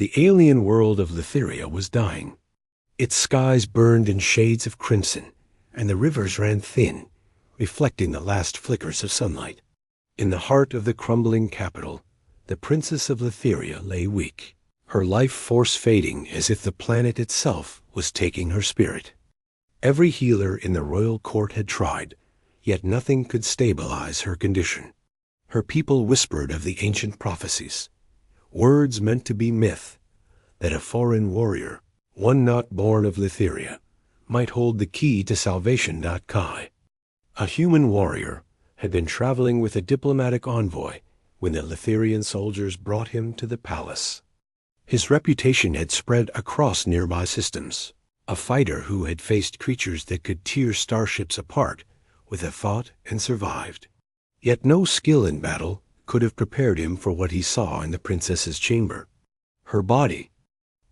The alien world of Letheria was dying. Its skies burned in shades of crimson, and the rivers ran thin, reflecting the last flickers of sunlight. In the heart of the crumbling capital, the princess of Letheria lay weak, her life force fading as if the planet itself was taking her spirit. Every healer in the royal court had tried, yet nothing could stabilize her condition. Her people whispered of the ancient prophecies, words meant to be myth, that a foreign warrior, one not born of Letheria, might hold the key to salvation. Kai, a human warrior, had been traveling with a diplomatic envoy when the Letherian soldiers brought him to the palace. His reputation had spread across nearby systems, a fighter who had faced creatures that could tear starships apart with a thought and survived. Yet no skill in battle could have prepared him for what he saw in the princess's chamber. Her body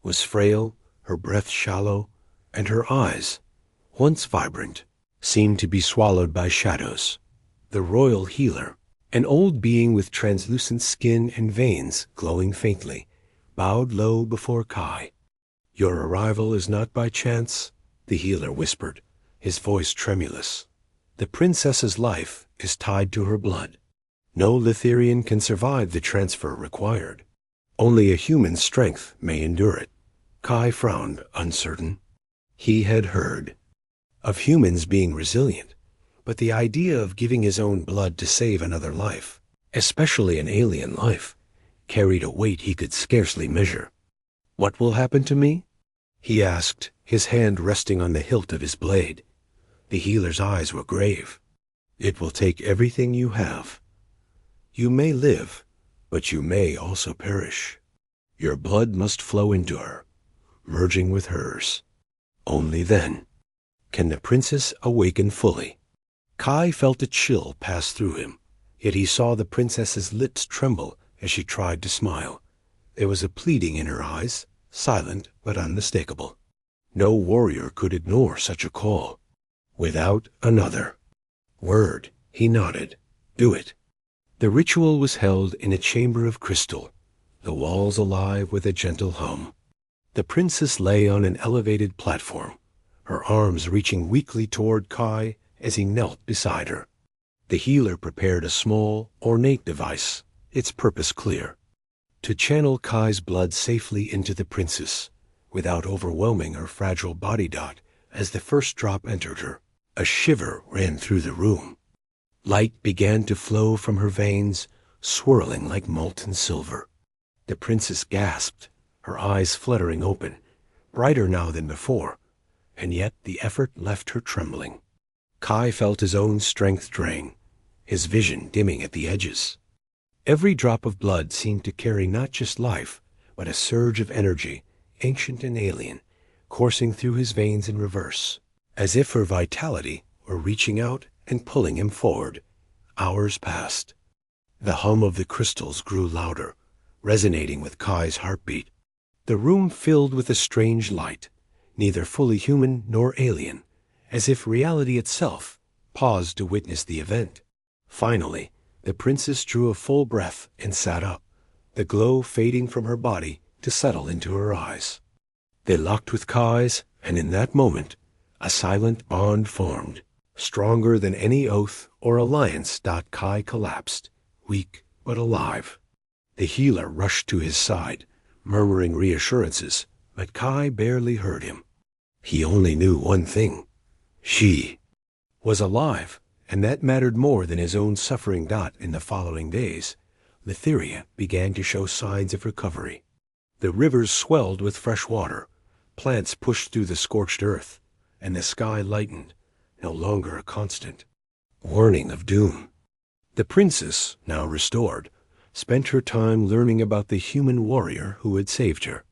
was frail, her breath shallow, and her eyes, once vibrant, seemed to be swallowed by shadows. The royal healer, an old being with translucent skin and veins glowing faintly, bowed low before Kai. "Your arrival is not by chance," the healer whispered, his voice tremulous. "The princess's life is tied to her blood. No Letherian can survive the transfer required. Only a human's strength may endure it." Kai frowned, uncertain. He had heard of humans being resilient, but the idea of giving his own blood to save another life, especially an alien life, carried a weight he could scarcely measure. "What will happen to me?" he asked, his hand resting on the hilt of his blade. The healer's eyes were grave. "It will take everything you have. You may live, but you may also perish. Your blood must flow into her, merging with hers. Only then can the princess awaken fully." Kai felt a chill pass through him, yet he saw the princess's lips tremble as she tried to smile. There was a pleading in her eyes, silent but unmistakable. No warrior could ignore such a call. "Without another word," he nodded. "Do it." The ritual was held in a chamber of crystal, the walls alive with a gentle hum. The princess lay on an elevated platform, her arms reaching weakly toward Kai as he knelt beside her. The healer prepared a small, ornate device, its purpose clear: to channel Kai's blood safely into the princess, without overwhelming her fragile body. As the first drop entered her, a shiver ran through the room. Light began to flow from her veins, swirling like molten silver. The princess gasped, her eyes fluttering open, brighter now than before, and yet the effort left her trembling. Kai felt his own strength drain, his vision dimming at the edges. Every drop of blood seemed to carry not just life, but a surge of energy, ancient and alien, coursing through his veins in reverse, as if her vitality were reaching out and pulling him forward. Hours passed. The hum of the crystals grew louder, resonating with Kai's heartbeat. The room filled with a strange light, neither fully human nor alien, as if reality itself paused to witness the event. Finally, the princess drew a full breath and sat up, the glow fading from her body to settle into her eyes. They locked with Kai's, and in that moment, a silent bond formed, stronger than any oath or alliance. Kai collapsed, weak but alive. The healer rushed to his side, murmuring reassurances, but Kai barely heard him. He only knew one thing: she was alive, and that mattered more than his own suffering. In the following days, Letheria began to show signs of recovery. The rivers swelled with fresh water, plants pushed through the scorched earth, and the sky lightened, no longer a constant warning of doom. The princess, now restored, spent her time learning about the human warrior who had saved her.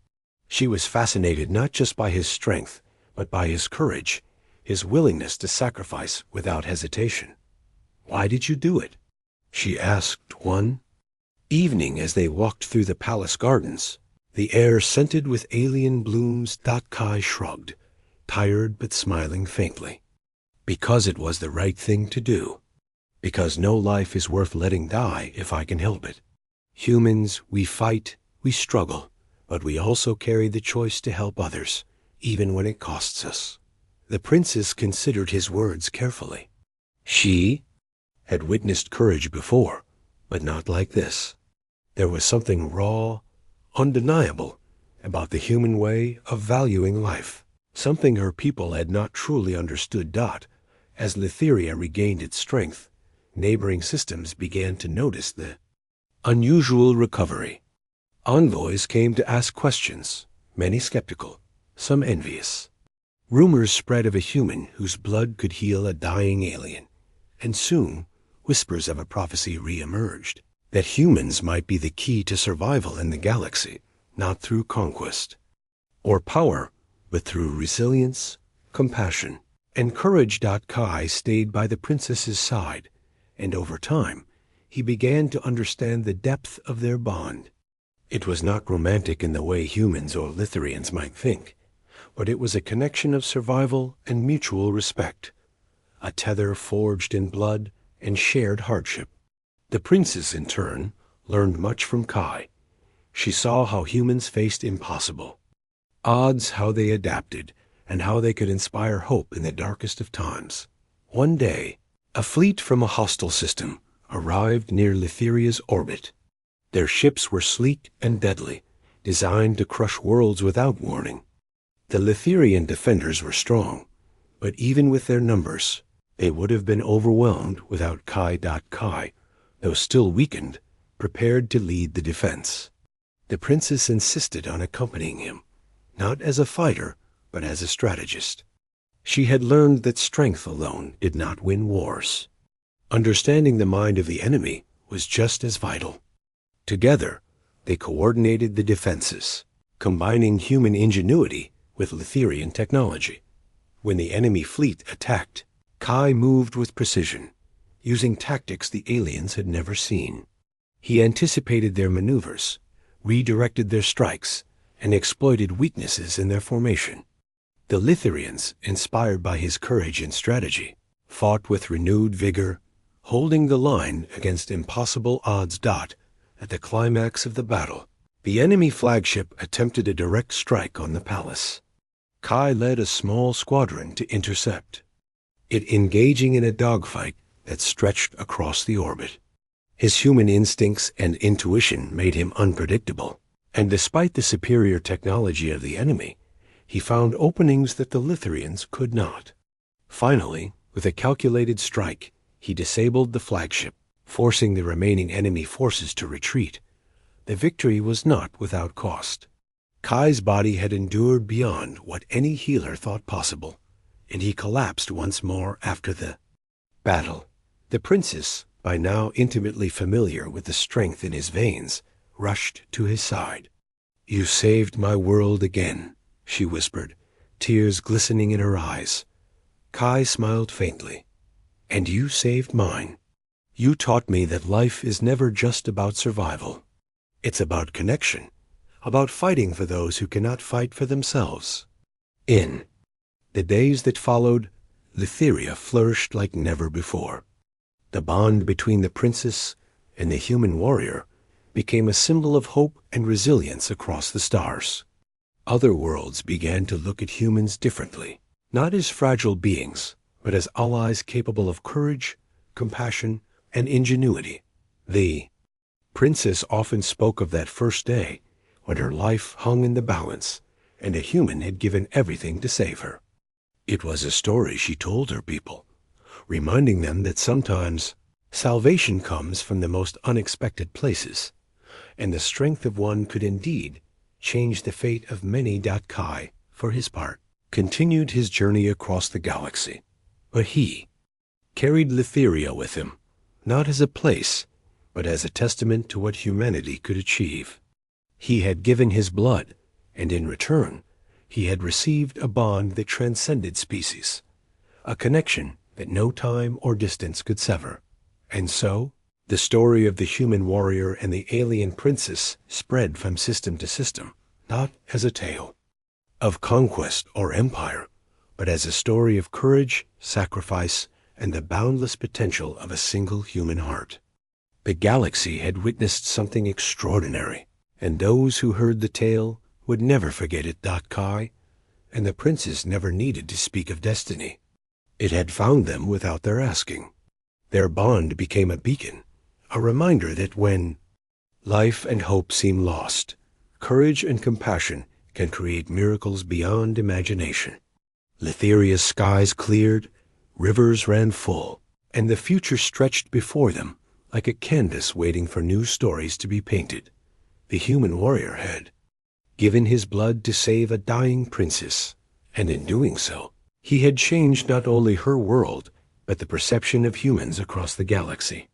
She was fascinated not just by his strength, but by his courage, his willingness to sacrifice without hesitation. "Why did you do it?" she asked one evening as they walked through the palace gardens, the air scented with alien blooms. Kai shrugged, tired but smiling faintly. "Because it was the right thing to do. Because no life is worth letting die if I can help it. Humans, we fight, we struggle, but we also carry the choice to help others, even when it costs us. The princess considered his words carefully. She had witnessed courage before, but not like this. There was something raw, undeniable, about the human way of valuing life, something her people had not truly understood. As Litheria regained its strength, neighboring systems began to notice the unusual recovery. Envoys came to ask questions, many skeptical, some envious. Rumors spread of a human whose blood could heal a dying alien, and soon whispers of a prophecy re-emerged, that humans might be the key to survival in the galaxy, not through conquest or power, but through resilience, compassion, and courage. Kai stayed by the princess's side, and over time, he began to understand the depth of their bond. It was not romantic in the way humans or Litherians might think, but it was a connection of survival and mutual respect, a tether forged in blood and shared hardship. The princess, in turn, learned much from Kai. She saw how humans faced impossible odds, how they adapted, and how they could inspire hope in the darkest of times. One day, a fleet from a hostile system arrived near Litheria's orbit. Their ships were sleek and deadly, designed to crush worlds without warning. The Litherian defenders were strong, but even with their numbers, they would have been overwhelmed without Kai. Kai, though still weakened, prepared to lead the defense. The princess insisted on accompanying him, not as a fighter, but as a strategist. She had learned that strength alone did not win wars. Understanding the mind of the enemy was just as vital. Together, they coordinated the defenses, combining human ingenuity with Litherian technology. When the enemy fleet attacked, Kai moved with precision, using tactics the aliens had never seen. He anticipated their maneuvers, redirected their strikes, and exploited weaknesses in their formation. The Litherians, inspired by his courage and strategy, fought with renewed vigor, holding the line against impossible odds. At the climax of the battle, the enemy flagship attempted a direct strike on the palace. Kai led a small squadron to intercept it, engaging in a dogfight that stretched across the orbit. His human instincts and intuition made him unpredictable, and despite the superior technology of the enemy, he found openings that the Litherians could not. Finally, with a calculated strike, he disabled the flagship, forcing the remaining enemy forces to retreat. The victory was not without cost. Kai's body had endured beyond what any healer thought possible, and he collapsed once more after the battle. The princess, by now intimately familiar with the strength in his veins, rushed to his side. "You saved my world again," she whispered, tears glistening in her eyes. Kai smiled faintly. "And you saved mine. You taught me that life is never just about survival. It's about connection, about fighting for those who cannot fight for themselves." In the days that followed, Litheria flourished like never before. The bond between the princess and the human warrior became a symbol of hope and resilience across the stars. Other worlds began to look at humans differently, not as fragile beings, but as allies capable of courage, compassion, and ingenuity. The princess often spoke of that first day when her life hung in the balance and a human had given everything to save her. It was a story she told her people, reminding them that sometimes salvation comes from the most unexpected places, and the strength of one could indeed change the fate of many. Kai, for his part, continued his journey across the galaxy, but he carried Litheria with him, not as a place, but as a testament to what humanity could achieve. He had given his blood, and in return, he had received a bond that transcended species, a connection that no time or distance could sever. And so, the story of the human warrior and the alien princess spread from system to system, not as a tale of conquest or empire, but as a story of courage, sacrifice, and the boundless potential of a single human heart. The galaxy had witnessed something extraordinary. and those who heard the tale would never forget it. Kai, and the princess never needed to speak of destiny. It had found them without their asking. Their bond became a beacon, a reminder that when life and hope seem lost, courage and compassion can create miracles beyond imagination. Letheria's skies cleared, rivers ran full, and the future stretched before them like a canvas waiting for new stories to be painted. The human warrior had given his blood to save a dying princess, and in doing so, he had changed not only her world, but the perception of humans across the galaxy.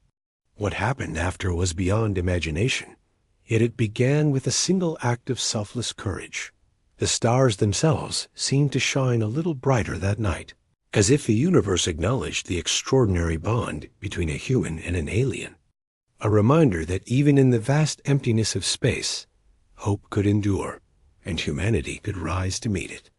What happened after was beyond imagination, yet it began with a single act of selfless courage. The stars themselves seemed to shine a little brighter that night, as if the universe acknowledged the extraordinary bond between a human and an alien. A reminder that even in the vast emptiness of space, hope could endure, and humanity could rise to meet it.